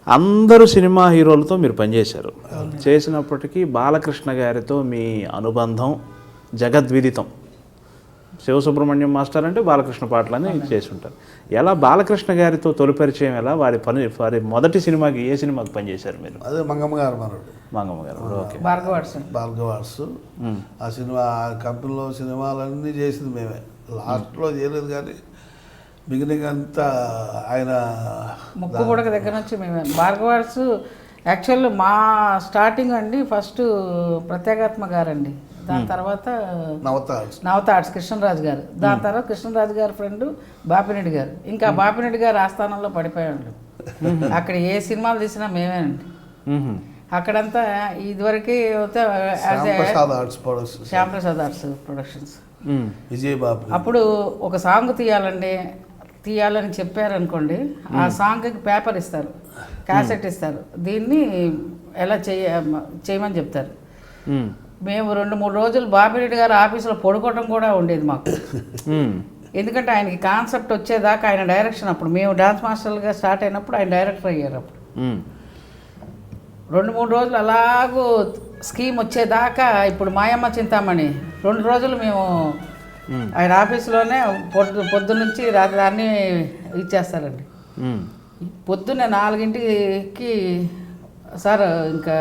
అందరూ సినిమా హీరోలతో మీరు పనిచేశారు. చేసినప్పటికీ బాలకృష్ణ గారితో మీ అనుబంధం జగద్విదితం. శివసుబ్రహ్మణ్యం మాస్టర్ అంటే బాలకృష్ణ పాటలని చేసి ఉంటారు. ఎలా బాలకృష్ణ గారితో తొలి పరిచయం, ఎలా వారి మొదటి సినిమాకి ఏ సినిమాకి పనిచేశారు మీరు? అదే మంగమ్మ గారు మనోడు. మంగమ్మ గారు. ఓకే. భార్గవార్స్ ఆ సినిమా కంపెనీలో సినిమాలన్నీ చేసింది మేమే. లాస్ట్లో చేయలేదు కానీ బిగినింగ్ అంతా ఆయన ముక్కు పుడక దగ్గర నుంచి మేమే. భార్గవార్స్ యాక్చువల్ మా స్టార్టింగ్ అండి ఫస్ట్ ప్రత్యేగాత్మ గారండి, దాని తర్వాత నవత ఆర్ట్స్ కృష్ణరాజు గారు, దాని తర్వాత కృష్ణరాజు గారి ఫ్రెండ్ బాపిరెడ్డి గారు. ఇంకా బాపిరెడ్డి గారు ఆస్థానంలో పడిపోయాడు. అక్కడ ఏ సినిమాలు తీసినా మేమేనండి. అక్కడంతా ఇదివరకే శ్యాంప్రసాద్ ఆర్ట్స్ ప్రొడక్షన్స్. విజయబాబు అప్పుడు ఒక సాంగ్ తీయాలని చెప్పారనుకోండి, ఆ సాంగ్కి పేపర్ ఇస్తారు, క్యాసెట్ ఇస్తారు, దీన్ని ఎలా చేయమని చెప్తారు. మేము 2-3 రోజులు బాపిరెడ్డి గారు ఆఫీసులో పడుకోవటం కూడా ఉండేది మాకు. ఎందుకంటే ఆయనకి కాన్సెప్ట్ వచ్చేదాకా ఆయన డైరెక్షన్. అప్పుడు మేము డాన్స్ మాస్టర్లుగా స్టార్ట్ అయినప్పుడు ఆయన డైరెక్టర్ అయ్యారు. అప్పుడు 2-3 రోజులు అలాగూ స్కీమ్ వచ్చేదాకా. ఇప్పుడు మాయమ్మ చింతామణి 2 రోజులు మేము ఆయన ఆఫీసులోనే పొద్దు నుంచి రాత్రి అన్నీ ఇచ్చేస్తారండి. పొద్దున్నే 4ంటికి సార్ ఇంకా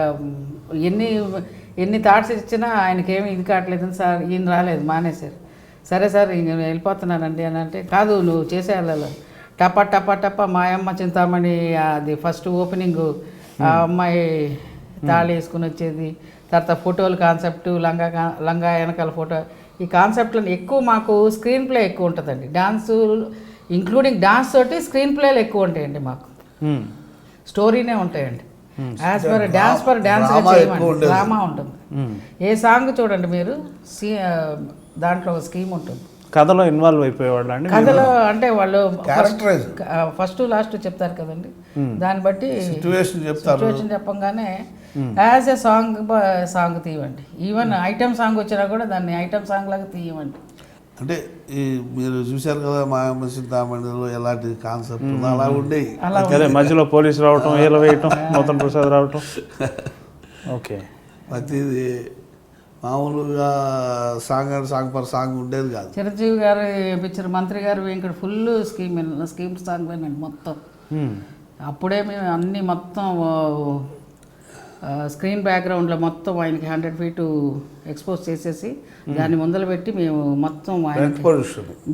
ఎన్ని థాట్స్ ఇచ్చినా ఆయనకేమి ఇది కావట్లేదని సార్, ఈయన రాలేదు, మానేశారు. సరే సార్ ఇంక వెళ్ళిపోతున్నానండి అని అంటే, కాదు నువ్వు చేసేయాలి. టపా టపా టపా మాయమ్మ చింతామణి అది ఫస్ట్ ఓపెనింగ్, ఆ అమ్మాయి తాళి వేసుకుని వచ్చేది, తర్వాత ఫోటోలు కాన్సెప్ట్, లంగా వెనకాల ఫోటో, ఈ కాన్సెప్ట్లను ఎక్కువ మాకు స్క్రీన్ ప్లే ఎక్కువ ఉంటుందండి. డాన్సు ఇంక్లూడింగ్ డాన్స్ తోటి స్క్రీన్ ప్లేలు ఎక్కువ ఉంటాయండి మాకు. స్టోరీనే ఉంటాయండి. యాజ్ పర్ డాన్స్ డ్రామా ఉంటుంది. ఏ సాంగ్ చూడండి మీరు, దాంట్లో ఒక స్కీమ్ ఉంటుంది. కథలో ఇన్వాల్వ్ అయిపోయేవాళ్ళు అండి. కథలో అంటే వాళ్ళు ఫస్ట్ లాస్ట్ చెప్తారు కదండి, దాన్ని బట్టి సిచ్యువేషన్ చెప్పంగానే యాజ్ ఏ సాంగ్ తీయవండి. ఈవెన్ ఐటమ్ సాంగ్ వచ్చినా కూడా దాన్ని ఐటమ్ సాంగ్ లాగా తీయమండి. అంటే మీరు చూశారు కదా మాయమ్మ చింతామణిలో ఎలాంటి కాన్సెప్ట్ అలా ఉండేవి. అదే మధ్యలో పోలీసు రావటం, ఏల వేయటం, నూతన ప్రసాద్ రావటం. ఓకే. ప్రతిది మామూలుగా సాంగ్ ఉండేది కాదు. చిరంజీవి గారు పిక్చర్ మంత్రి గారు వెంకట ఫుల్ స్కీమ్ సాంగ్లేనండి మొత్తం. అప్పుడే మేము అన్నీ మొత్తం స్క్రీన్ బ్యాక్గ్రౌండ్లో మొత్తం ఆయనకి 100 feet ఎక్స్పోజ్ చేసేసి దాన్ని ముందలు పెట్టి మేము మొత్తం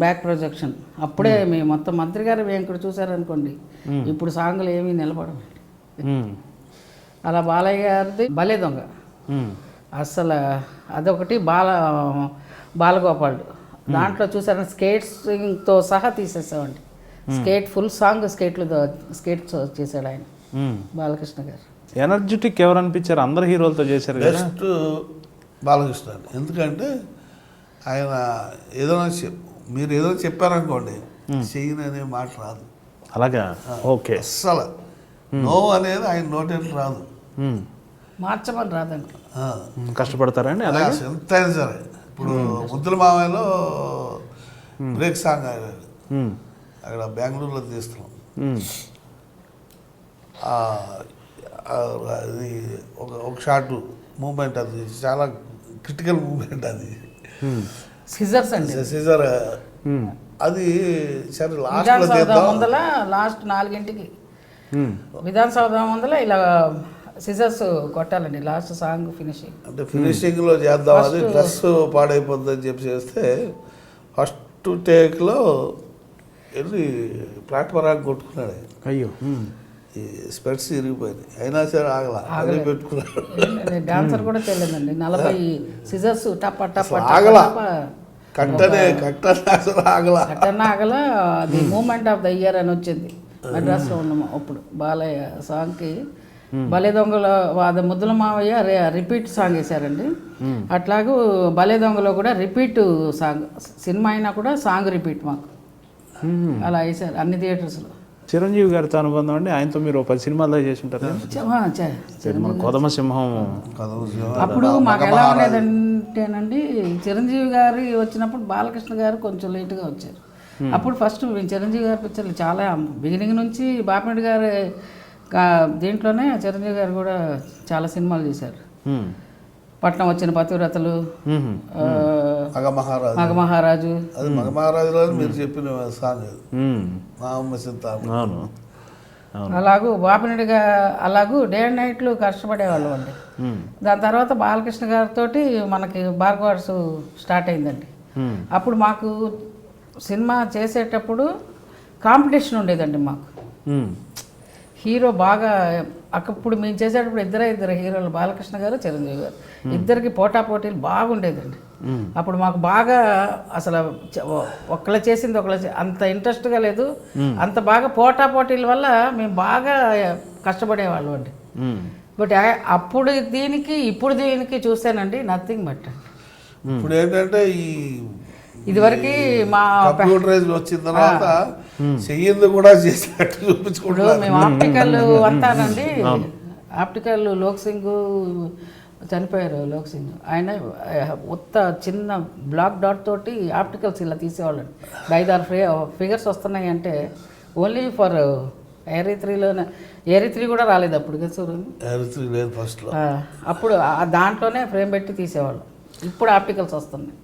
బ్యాక్ ప్రొజెక్షన్. అప్పుడే మేము మొత్తం మంత్రి గారు వెంకట చూసారనుకోండి, ఇప్పుడు సాంగ్లు ఏమీ నిలబడమండి. అలా బాలయ్య గారిది భలే దొంగ అస్సలు అదొకటి. బాలగోపాల్ దాంట్లో చూసారని స్కేట్స్తో సహా తీసేసామండి. ఫుల్ సాంగ్ స్కేట్స్ చేశాడు ఆయన బాలకృష్ణ గారు. ఎనర్జెటిక్ ఎవరు అనిపించారు? అందరు హీరోలతో చేశారు కదా. బెస్ట్ బాలకృష్ణ. ఎందుకంటే ఆయన ఏదైనా మీరు ఏదో చెప్పారనుకోండి, చెయ్యననే మాట రాదు. అలాగా? ఓకే. అస్సలు నో అనేది ఆయన నోటేంటి రాదు, మార్చమని రాదండి. కష్టపడతారండి అలాగే ఎంతైనా సరే. ఇప్పుడు ముద్దుల మామయ్యలో బ్రేక్ సాంగ్ అక్కడ బెంగళూరులో తీస్తున్నాం. అది ఒక షార్ట్ మూమెంట్, అది చాలా క్రిటికల్ మూమెంట్. అది సిజర్స్ అండి, సిజర్. అది సరే లాస్ట్ 4ంటికి విధాన సౌధ ముందల ఇలా సిజర్స్ కొట్టాలండి లాస్ట్ సాంగ్ ఫినిషింగ్. అంటే ఫినిషింగ్లో చేద్దాం, అది డ్రెస్ పాడైపోతుందని చెప్పి చేస్తే ఫస్ట్ టేక్లో వెళ్ళి ప్లాట్ఫారానికి కొట్టుకున్నాడు. అయ్యో, ఈ స్పెట్స్ ఇరిగిపోయింది. అయినా సరే ఆగలా పెట్టుకున్నాడు. డాన్సర్ కూడా తెలియదండి, 40 సిజర్స్ టప్ప టప్ప ఆగలా, కట్టనే ఆగలా. అది మూమెంట్ ఆఫ్ ద ఇయర్ అని వచ్చింది మద్రాసులో ఉన్నాము అప్పుడు. బాలయ్య సాంగ్కి భలే దొంగలో అది ముద్దుల మావయ్య రిపీట్ సాంగ్ వేశారండి. అట్లాగూ భలే దొంగలో కూడా రిపీట్ సాంగ్, సినిమా అయినా కూడా సాంగ్ రిపీట్ మాకు అలా వేశారు అన్ని థియేటర్స్లో. చిరంజీవి గారితో అనుబంధం అండి. ఆయనతో మీరు 10 సినిమాల్లో చేసి ఉంటారు. కొదమ సింహం. అప్పుడు మాకు ఎలా ఉండేదంటేనండి, చిరంజీవి గారు వచ్చినప్పుడు బాలకృష్ణ గారు కొంచెం లేటుగా వచ్చారు. అప్పుడు ఫస్ట్ చిరంజీవి గారి పిక్చర్లు చాలా బిగినింగ్ నుంచి బాపిరెడ్డి గారు దీంట్లోనే చిరంజీవి గారు కూడా చాలా సినిమాలు చేశారు. మ్మ్. పట్నం వచ్చిన పతివ్రతలు, మ్మ్. మగమహారాజు. మగమహారాజు. అది మగమహారాజులో మీరు చెప్పిన సాంగ్ అది. మ్మ్. మా అమ్మ చింతామణి. అవును అవును. అలాగూ బాపినడిగా అలాగూ డే అండ్ నైట్లు కష్టపడేవాళ్ళం అండి. మ్మ్. దాని తర్వాత బాలకృష్ణ గారితో మనకి భార్గవర్స్ స్టార్ట్ అయిందండి. మ్మ్. అప్పుడు మాకు సినిమా చేసేటప్పుడు కాంపిటీషన్ ఉండేదండి మాకు. మ్మ్. హీరో బాగా అప్పుడు మేము చేసేటప్పుడు ఇద్దరు హీరోలు, బాలకృష్ణ గారు, చిరంజీవి గారు, ఇద్దరికి పోటాపోటీలు బాగుండేదండి. అప్పుడు మాకు బాగా అసలు ఒకళ్ళు చేసింది ఒకళ్ళు అంత ఇంట్రెస్ట్గా లేదు, అంత బాగా పోటాపోటీల వల్ల మేము బాగా కష్టపడేవాళ్ళం అండి. మ్మ్. బట్ అప్పుడు దీనికి ఇప్పుడు దీనికి చూసానండి నథింగ్ బట్. ఇప్పుడు ఏంటంటే ఈ ఇదివరకు మా కంప్యూటరైజ్ వచ్చిన తర్వాత చెయ్యింది కూడా చేసినట్టు ఇప్పుడు చూపించుకుంటున్నారు. మేము ఆప్టికల్ అంతానండి. ఆప్టికల్ లోక్ సింగ్ చనిపోయారు. లోక్ సింగ్ ఆయన ఉత్త చిన్న బ్లాక్ డాట్ తోటి ఆప్టికల్స్ ఇలా తీసేవాళ్ళండి. 5-6 ఫిగర్స్ వస్తున్నాయి అంటే ఓన్లీ ఫర్ ఏరీ3లోనే. ఏరీ3 కూడా రాలేదు అప్పుడు కదా సార్. లేదు ఫస్ట్లో. అప్పుడు దాంట్లోనే ఫ్రేమ్ పెట్టి తీసేవాళ్ళు. ఇప్పుడు ఆప్టికల్స్ వస్తున్నాయి.